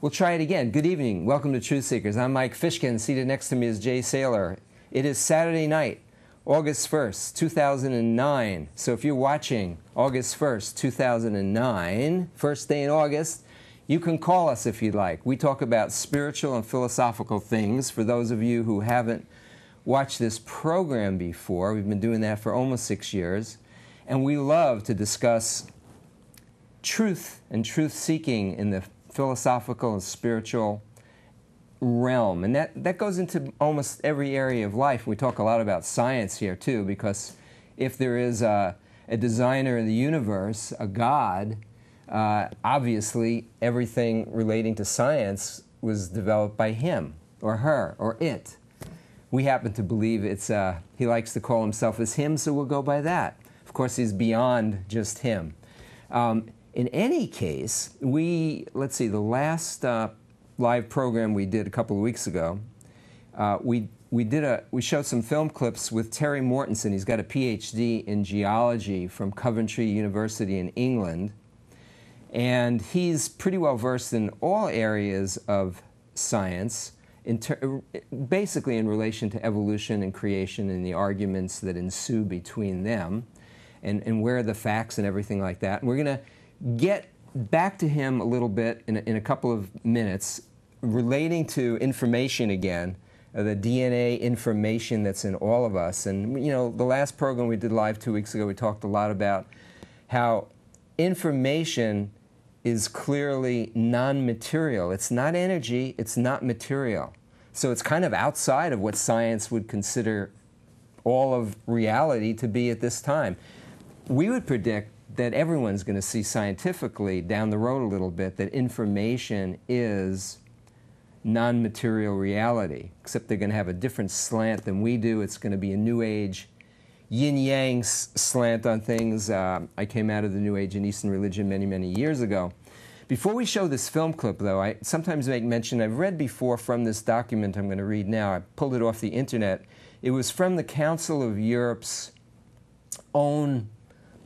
We'll try it again. Good evening. Welcome to Truth Seekers. I'm Mike Fishkin. Seated next to me is Jay Saylor. It is Saturday night, August 1st, 2009. So if you're watching August 1st, 2009, first day in August, you can call us if you'd like. We talk about spiritual and philosophical things. For those of you who haven't watched this program before, we've been doing that for almost 6 years. And we love to discuss truth and truth-seeking in the philosophical and spiritual realm. And that goes into almost every area of life. We talk a lot about science here, too, because if there is a designer in the universe, a God, obviously everything relating to science was developed by him or her or it. We happen to believe he likes to call himself as him, so we'll go by that. Of course, he's beyond just him. In any case, let's see, the last live program we did a couple of weeks ago, we showed some film clips with Terry Mortensen. He's got a PhD in geology from Coventry University in England, and he's pretty well versed in all areas of science, basically in relation to evolution and creation and the arguments that ensue between them, and where are the facts and everything like that. And we're going to get back to him a little bit in a couple of minutes relating to information again, the DNA information that's in all of us. And, you know, the last program we did live 2 weeks ago, we talked a lot about how information is clearly non-material. It's not energy, it's not material. So it's kind of outside of what science would consider all of reality to be at this time. We would predict that everyone's going to see scientifically down the road a little bit that information is non-material reality, except they're going to have a different slant than we do. It's going to be a New Age yin-yang slant on things. I came out of the New Age and Eastern religion many, many years ago. Before we show this film clip, though, I sometimes make mention, I've read before from this document I'm going to read now. I pulled it off the internet. It was from the Council of Europe's own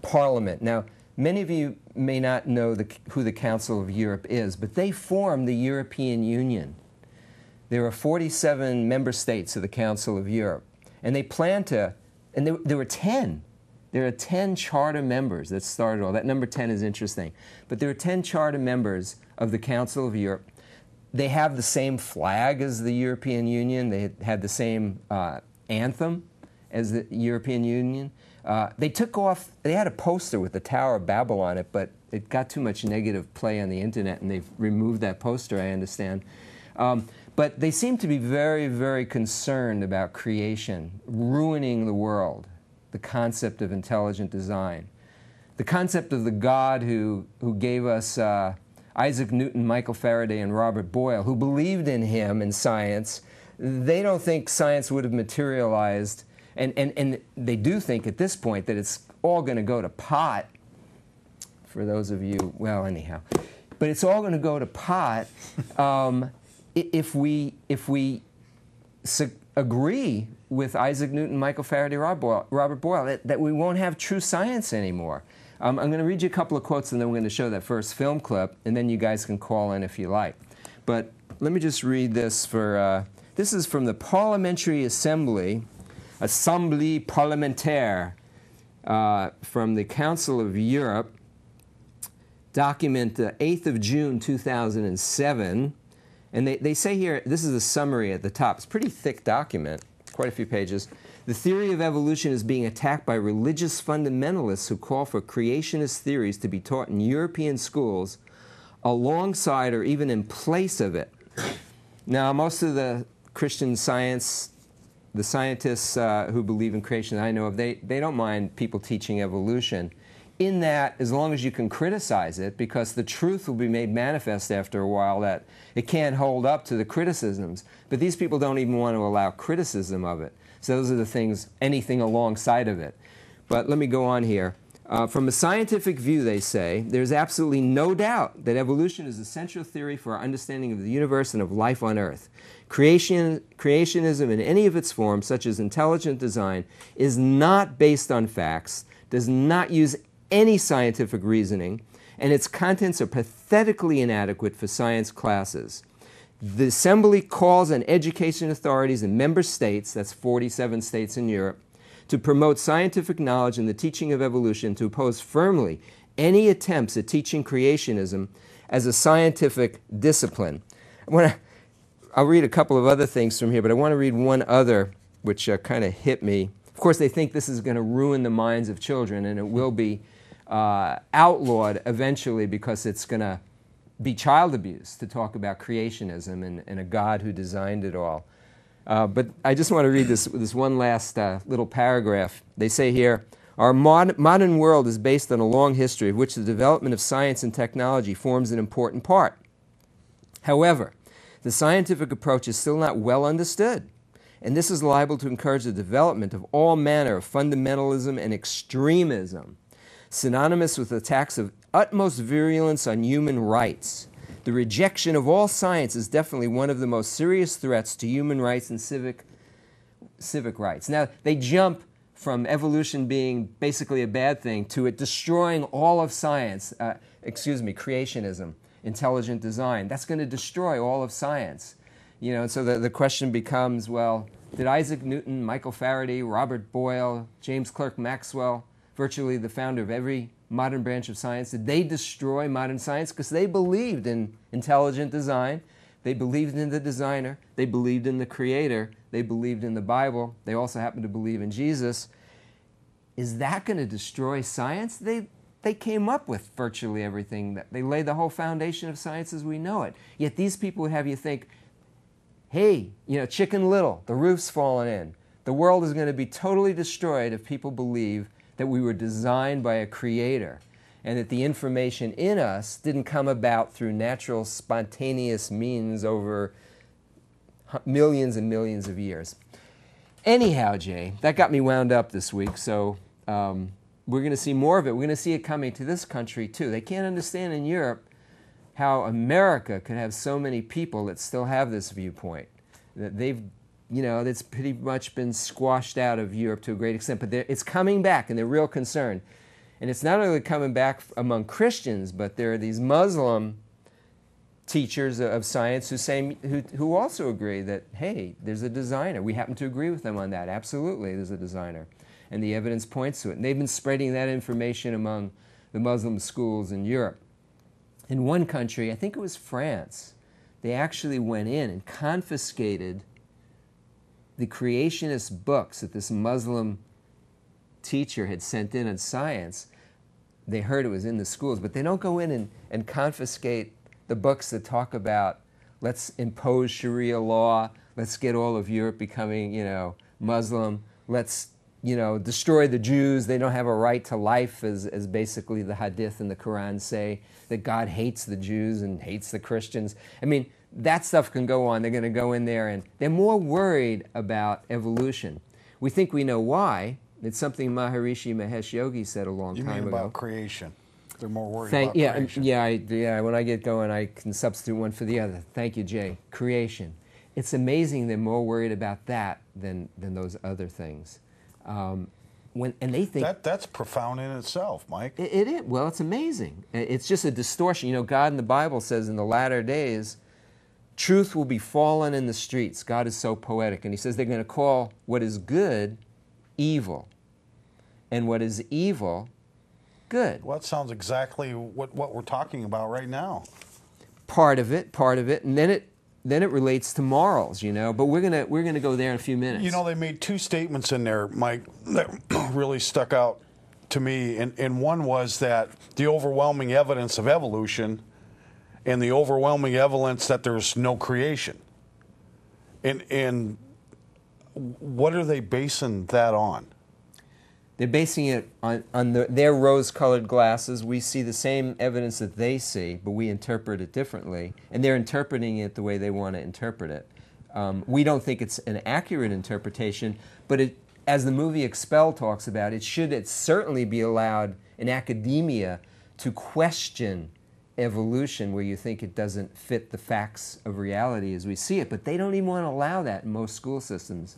Parliament. Now, many of you may not know who the Council of Europe is, but they formed the European Union. There are 47 member states of the Council of Europe, and they plan to, and there were 10. There are 10 charter members that started all. That number 10 is interesting. But there are 10 charter members of the Council of Europe. They have the same flag as the European Union. They had the same anthem as the European Union. They had a poster with the Tower of Babel on it, but it got too much negative play on the internet, and they've removed that poster, I understand. But they seem to be very, very concerned about creation, ruining the world, the concept of intelligent design, the concept of the God who gave us Isaac Newton, Michael Faraday, and Robert Boyle, who believed in him and science. They don't think science would have materialized. And they do think at this point that it's all going to go to pot, for those of you, well, anyhow. But it's all going to go to pot if we agree with Isaac Newton, Michael Faraday, Robert Boyle, that we won't have true science anymore. I'm going to read you a couple of quotes, and then we're going to show that first film clip, and then you guys can call in if you like. But let me just read this this is from the Parliamentary Assembly Parlementaire from the Council of Europe, document 8th of June 2007. And they say here, this is a summary at the top. It's a pretty thick document, quite a few pages. The theory of evolution is being attacked by religious fundamentalists who call for creationist theories to be taught in European schools alongside or even in place of it. Now, most of the Christian science, the scientists who believe in creation that I know of, they don't mind people teaching evolution, in that as long as you can criticize it, because the truth will be made manifest after a while that it can't hold up to the criticisms. But these people don't even want to allow criticism of it. So those are the things, anything alongside of it. But let me go on here. From a scientific view, they say, there's absolutely no doubt that evolution is a central theory for our understanding of the universe and of life on Earth. Creationism in any of its forms, such as intelligent design, is not based on facts, does not use any scientific reasoning, and its contents are pathetically inadequate for science classes. The Assembly calls on education authorities in member states, that's 47 states in Europe, to promote scientific knowledge and the teaching of evolution, to oppose firmly any attempts at teaching creationism as a scientific discipline. I'll read a couple of other things from here, but I want to read one other which kind of hit me. Of course, they think this is going to ruin the minds of children, and it will be outlawed eventually because it's going to be child abuse to talk about creationism and a God who designed it all. But I just want to read this one last little paragraph. They say here, our modern world is based on a long history of which the development of science and technology forms an important part. However, the scientific approach is still not well understood, and this is liable to encourage the development of all manner of fundamentalism and extremism, synonymous with attacks of utmost virulence on human rights. The rejection of all science is definitely one of the most serious threats to human rights and civic rights. Now, they jump from evolution being basically a bad thing to it destroying all of science, creationism, intelligent design. That's going to destroy all of science. And so the question becomes, well, did Isaac Newton, Michael Faraday, Robert Boyle, James Clerk Maxwell, virtually the founder of every modern branch of science, did they destroy modern science? Because they believed in intelligent design, they believed in the designer, they believed in the creator, they believed in the Bible, they also happened to believe in Jesus. Is that going to destroy science? They came up with virtually everything. They laid the whole foundation of science as we know it. Yet these people would have you think, hey, Chicken Little, the roof's fallen in. The world is going to be totally destroyed if people believe that we were designed by a creator and that the information in us didn't come about through natural, spontaneous means over millions and millions of years. Anyhow, Jay, that got me wound up this week, so we're going to see more of it. We're going to see it coming to this country, too. They can't understand in Europe how America could have so many people that still have this viewpoint. That it's pretty much been squashed out of Europe to a great extent, but it's coming back, and they're real concerned. And it's not only coming back among Christians, but there are these Muslim teachers of science who also agree that, hey, there's a designer. We happen to agree with them on that. Absolutely, there's a designer. And the evidence points to it. And they've been spreading that information among the Muslim schools in Europe. In one country, I think it was France, they actually went in and confiscated the creationist books that this Muslim teacher had sent in on science. They heard it was in the schools, but they don't go in and confiscate the books that talk about, let's impose Sharia law, let's get all of Europe becoming, Muslim, let's, destroy the Jews, they don't have a right to life, as basically the Hadith and the Quran say, that God hates the Jews and hates the Christians. I mean, that stuff can go on. They're going to go in there, and they're more worried about evolution. We think we know why. It's something Maharishi Mahesh Yogi said a long time ago. You mean about creation? They're more worried about creation. Yeah. When I get going, I can substitute one for the other. Thank you, Jay. Creation. It's amazing they're more worried about that than those other things. And they think that's profound in itself, Mike. It is. Well, it's amazing. It's just a distortion. God in the Bible says in the latter days, truth will be fallen in the streets. God is so poetic. And he says they're going to call what is good evil, and what is evil good. Well, that sounds exactly what we're talking about right now. Part of it, and then it relates to morals, But we're gonna go there in a few minutes. They made two statements in there, Mike, that really stuck out to me, and one was that the overwhelming evidence of evolution and the overwhelming evidence that there's no creation. And what are they basing that on? They're basing it on their rose-colored glasses. We see the same evidence that they see, but we interpret it differently. And they're interpreting it the way they want to interpret it. We don't think it's an accurate interpretation, but as the movie Expel talks about, it should certainly be allowed in academia to question evolution where you think it doesn't fit the facts of reality as we see it. But they don't even want to allow that in most school systems.